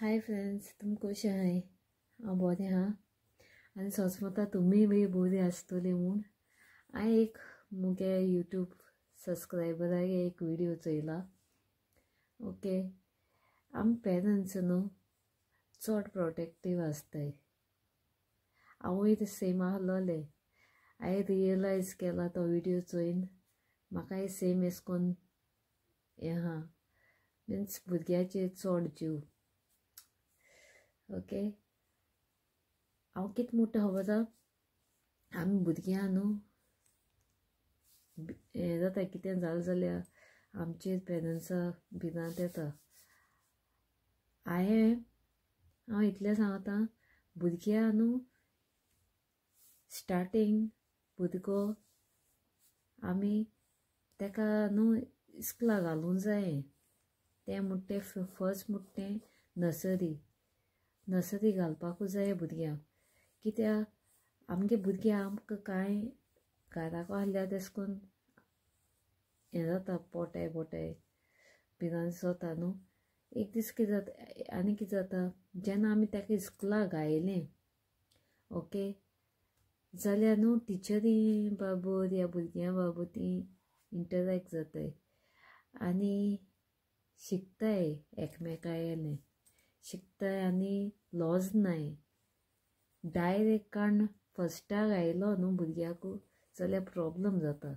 Hi friends, तुम कशें आहाय? हांव बरें आहा आनी सोचमोता तुमी बी बरी आसतली म्हूण हांवें एक मुगे यूट्यूब सबस्क्रायबराक एक विडियो चोयला. ओके, आमी पेरंट्स न्हू चड प्रोटेक्टीव आसताय. हांवूय ते सेम आहलोलें. हांवें रियलायज केला तो विडियो चोयन म्हाकाय सेम एश कोन्न हें आहा, मिन्स भुरग्याचेर चड जीव. ओके, हांव कितें म्हणटा खबर आहा, आमी भुरग्यां न्हू हें जाता कितें जालें जाल्यार आमचेर पेरंट्सा भिरांत येता. हांव इतलें सांगता, भुरग्यां न्हू स्टार्टींग भुरगो आमी तेका न्हू इस्कुला घालूंक जाये. तें म्हणटा तें फर्स्ट म्हणटा तें नर्सरी घालपाकूच जाय भुरग्यांक. कित्याक आमगे भुरग्यां आमकां कांय घराको आहल्यार तेश कोन्न हें जाता, पोटाय भिरांत जाता न्हू. एक दीस कितें जाता आनी कितें जाता, जेन्ना आमी तेका इस्कुला घायलें ओके जाल्यार न्हू टिचरी बाबूर या भुरग्यां बाबूर ती इंटरेक्ट जाताय आनी शिकताय एकमेकायलें शिकताय आनी लॉज नाय. डायरेक्ट काण फर्स्टाक घायलो न्हू भुरग्याकू जाल्यार प्रॉब्लम जाता.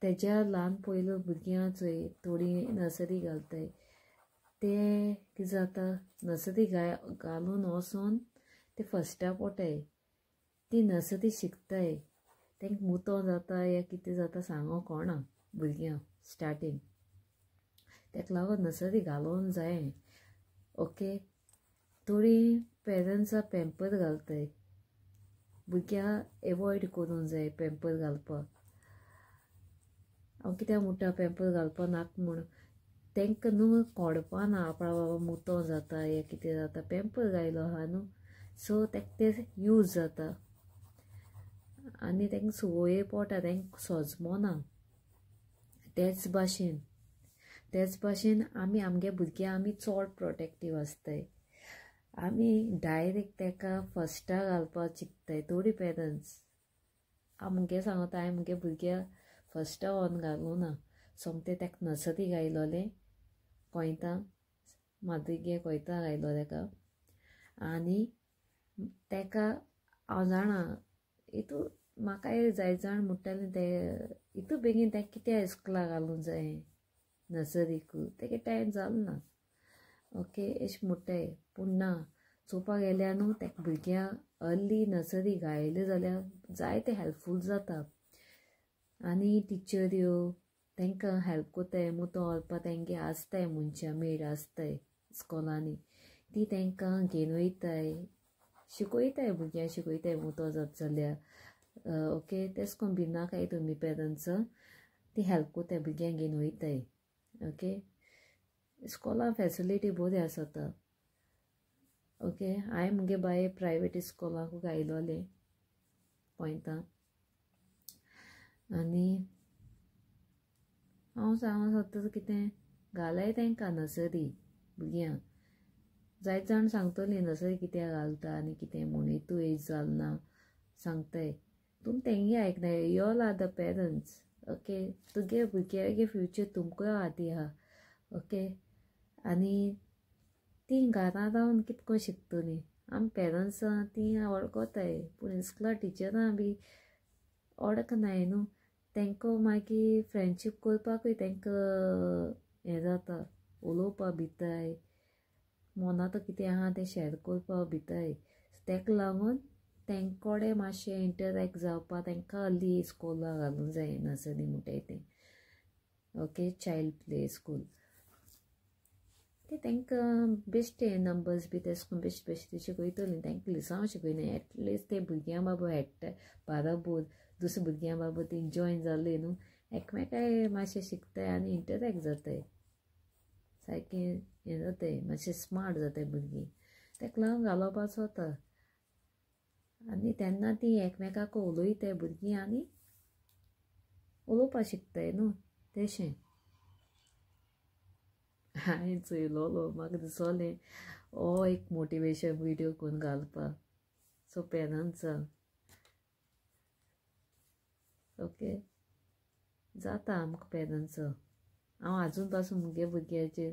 तेज्या ल्हान पयलू भुरग्यां चोय थोडी नर्सरी घालताय, ते कितें जाता नर्सरी घालून वोसोन ते फर्स्टा पोटाय. ती नर्सरी शिकताय, तेंकां मुतो जाता या कितें जाता सांगो कोणा भुरग्यांक स्टार्टींग. तेका लागोन नर्सरी घालोंक जाये. ओके, थोडी पेरंट्सा पॅम्पर घालताय, भुरग्यां एवॉयड करूंक जाय पॅम्पर घालपाक. हांव कित्याक म्हणटा पॅम्पर घालपा नाका म्हूण, तेंकां न्हू कोडपाना आपणा बाबा मुतो जाता या कितें जाता. पॅम्पर घायलो आहा न्हू सो तेका तें यूज जाता आनी तेंकां संवय पोटा, तेंकां सोजमोना. तेच भाशेन आमी आमगे भुरग्यां आमी चड प्रोटेक्टीव आसताय. आमी डायरेक्ट तेका फर्स्टा घालपा चिंतताय थोडी पेरंट्स. आमगे सांगता, हांवें मुगे भुरग्यां फर्स्टा व्होन घालूं ना, सोमतें तेका नर्सरी घायलोलें कोयतां, माद्रिगे कोयतां घायलो तेका. आनी तेका हांव जाणा हितू म्हाकाय जाय जाण म्हणटालें ते हितू बेगीन तेका कित्या इस्कुला घालूंक जाये नर्सरीकू, तेगे टायम जालो ना. ओके, एश म्हणटाय पूण ना, चोवपा गेल्यार न्हू तेका भुरग्यां अर्ली नर्सरी घायलें जाल्यार जायते हेल्पफूल जाता. आनी टिचऱ्यो तेंकां हेल्प कोत्ताय, मुतो व्हरपा तेंगे आसताय मनशां मेड आसताय इस्कॉलांनी, ती तेंकां घेवन वयताय, शिकोयताय भुरग्यां शिकोयताय मुतो जाता जाल्यार. ओके, तेश कोन्न भिनाकाय तुमी पेरंट्स, ती हेल्प कोत्ताय भुरग्यांक घेवन वयताय. ओके, इस्कॉलां फेसिलिटी बरी आसता. ओके, हांवें मुगे बाये प्रायवेट इस्कॉलाकू घायलोलें पोयतां आनी हांव सांगो सोदता कितें घालाय तेंकां नर्सरी भुरग्यांक. जायत जाण सांगतलीं नर्सरी कित्याक घालता आनी कितें म्हूण, हितू एज जाल ना सांगताय. तुम तेंगे आयकनाय, you all are the parents. Okay, तुगे भुरग्यागे फ्युचर तुमकां हाती आहा. ओके, आनी तीं घरां रावन कितें कोन्न शिकतलीं. आमी पेरंट्स तीं वळखोताय पूण इस्कुला टिचरां बी ओडकनाय न्हू. तेंको मागीर फ्रेंडशीप करपाकूय तेंकां हें जाता, उलोवपा भिताय, मोनांत कितें आहा तें शेअर करपा भिताय. तेका लागून तेंकोडे मातशें इंटरेक्ट जावपा तेंकां अर्ली इस्कॉला घालूंक जाय नर्सरी म्हणटाय तें. ओके, चायल्ड प्ले स्कूल ते तेंकां बेश्टे नंबर्स बी तेश कोन्न बेश्टे शिकोयतलीं. तेंकां लिसांव शिकोयनाय, एटलिस्ट ते भुरग्यां बाबा हेडटाय बाराबोर दुसऱ्या भुरग्यां बाबा ती जॉयन जालीं न्हू एकमेकाय मातशें शिकताय आनी इंटरेक्ट जाताय. सारकें हें जाताय, मातशें स्मार्ट जाताय भुरगीं. तेका लागून घालोवपाचो जाता आनी तेन्ना तीं एकमेकाक उलोयताय भुरगीं आनी उलोवपा शिकताय न्हू तेशें. हांवें चोयलोलो म्हाका दिसोलें हो एक मोटिवेशन विडियो करून घालपा. सो पेरंट्सां ओके जाता आमकां पेरंट्सां. हांव आजून पासून मुगे भुरग्याचेर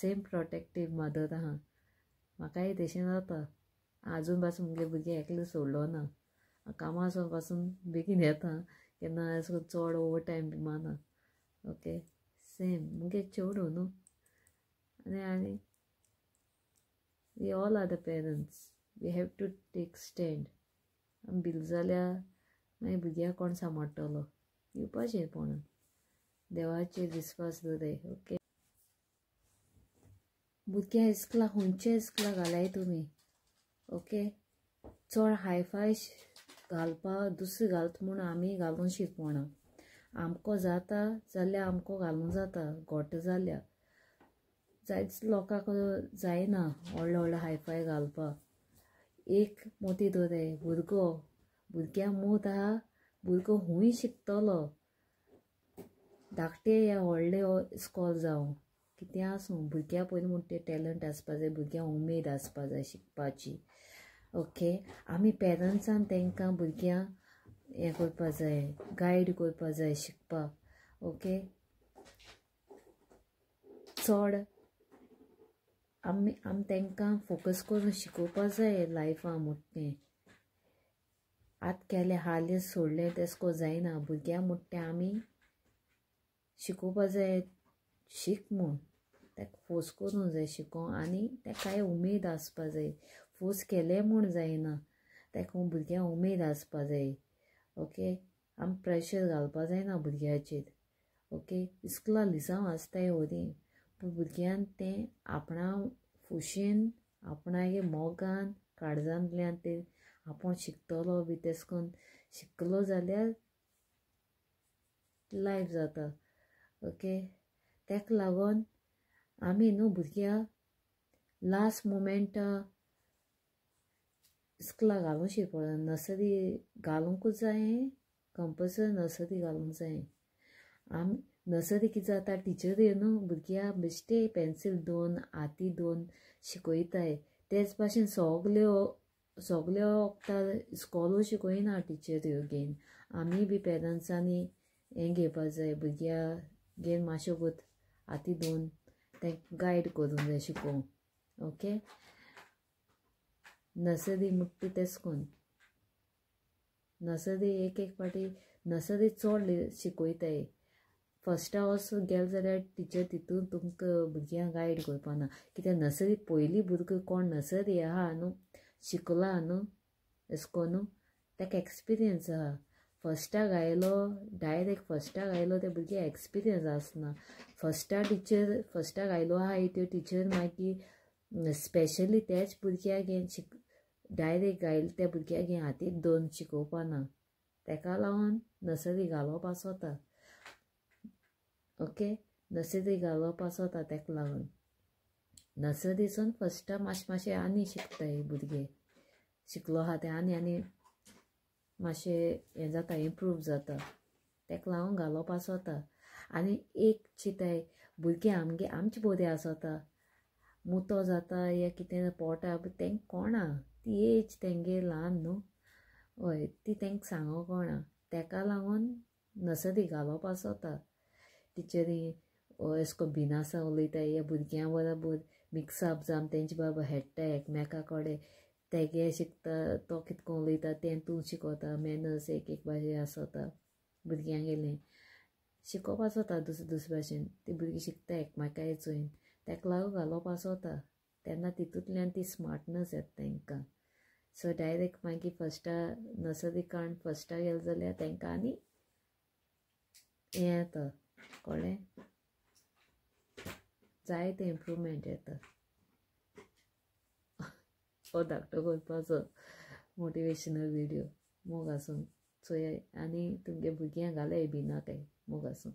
सेम प्रोटेक्टीव मदर आहा. म्हाकाय तशें जाता. आजून पासून मुगे भुरगे एकले सोडलो ना. कामां पासून बेगीन येता केन्ना एसो चड ओवर टायम बी माना. ओके सेम मुगे चेडूं न्हू आनी we all are the parents. We have to take stand. आमी भिल जाल्यार मागीर भुरग्याक कोण सांबाळटलो. येवपाचें पळोवन देवाचेर विस्वास दवराय. ओके भुरग्यां इस्कला खंयच्या इस्कला घालाय तुमी. ओके चड हायफाय घालपा दुसरें घालता म्हूण आमी घालूंक शिकवना. आमको जाता जाल्यार आमको घालूंक जाता. घोट जाल्यार जायच लोकांक जायना व्हडले व्हडले हायफाय घालपा. एक मोती दवराय भुरग्यां मूद आहा. भुरगो हूंय शिकतलो. धाकटे या व्हडले इस्कॉल जावं कितें आसूं भुरग्यां पयलीं म्हणटा तें टॅलंट आसपा जाय. भुरग्यांक उमेद आसपा जाय शिकपाची. ओके आमी पेरंट्सान तांकां भुरग्यांक हें करपा जाय गायड करपा जाय शिकपाक. ओके चड आमी तांकां फोकस करून शिकोवपा जाय लायफा म्हणटा तें. आत केलें हालीं सोडलें तेश को जायना. भुरग्यांक म्हणटा तें आमी शिकोवपा जाय शीक म्हूण. ताका फोर्स करूंक जाय शिकोवंक आनी ताकाय उमेद आसपा जाय. फोर्स केलें म्हूण जायना. ताका भुरग्यांक उमेद आसपा जाय. ओके आमी प्रेशर घालपा जायना भुरग्याचेर. ओके इस्कुला लिसांव आसताय वरी पूण भुरग्यान तें आपणा खोशयेन आपणागे मोगान काळजांतल्यान तें आपूण शिकतलो बी तेश कोन्न शिकलो जाल्यार लायफ जाता. ओके तेका लागोन आमी न्हू भुरग्यां लास्ट मोमेंटा इस्कुला घालूंक शिकपा. नर्सरी घालूंकूच जाय. कंपल्सरी नर्सरी घालूंक जाय. आमी नर्सरी कितें जाता टिचरी न्हू भुरग्यां बेश्टे पेन्सील दोन हाती दोन शिकयताय. तेच भाशेन सगल्यो वखदां इस्कॉलू शिकयना टिचऱ्यो घेवन. आमी बी पेरंट्सांनी हें घेवपा जाय भुरग्यां घेवन मातशें वत हाती दोन तांकां गायड करूंक जाय शिकोवंक. ओके नर्सरी म्हणटा तेश कोन्न नर्सरी एक पाटी नर्सरी चड शिकयताय. फर्स्टा वचून गेले जाल्यार टिचर तितून तुमकां भुरग्यांक गायड करपाना. कित्याक नर्सरी पयलीं भुरगो कोण नर्सरी आहा न्हू शिकला न्हू एश कोन्न ताका एक्सपिरियन्स आहा. फर्स्टाक आयलो डायरेक्ट फर्स्टाक आयलो त्या भुरग्याक एक्सपिरियन्स आसना. फर्स्टाक आयलो आहा त्यो टिचर मागीर स्पेशली तेच भुरग्याक घेवन डायरेक्ट घायल त्या भुरग्याक घेवन हातीक दोन शिकोवपाना. ताका लागून नर्सरी घालप आसोता. ओके नर्सरी घालप आसोता. ताका लागून नर्सरीसून फर्स्टा मातशें आनी शिकताय भुरगे. शिकलो आहा ते आनी मातशें हें जाता इम्प्रूव जाता. ताका लागून घालप आसोता. आनी एक चिंताय भुरगे आमचे बरें आसोता. मुतो जाता या कितें पोटा तेंक कोणा ती एज तेंगे ल्हान न्हू. हय ती तांकां सांगो कोणा. ताका लागून नर्सरी घालप आसोता. टिचरी एश को भिनासा उलयताय या भुरग्यां बरोबर मिक्सअप जावन तेंचे बरोबर खेळटाय एकमेका कडेन. तेगे शिकता तो कितको उलयता तें तूं शिकोता. मॅनर्स एक भाशेन आसोता. भुरग्यांगेलें शिकोवप आसोता दुसरे भाशेन. ती भुरगीं शिकता एकमेकाय चोयन. ताका लागून घालप आसोता. तेन्ना तितूंतल्यान ती स्मार्टनस येता तांकां. सो डायरेक्ट मागीर फर्स्टा नर्सरी काडून फर्स्टा गेले जाल्यार तांकां आनी हें येता कळ्ळें जायते इम्प्रूवमेंट येता. हो धाकटो करपाचो मोटिवेशनल विडियो मोग आसून चोय आनी तुमगे भुरग्यांक घालय बी नाकाय मोग आसून.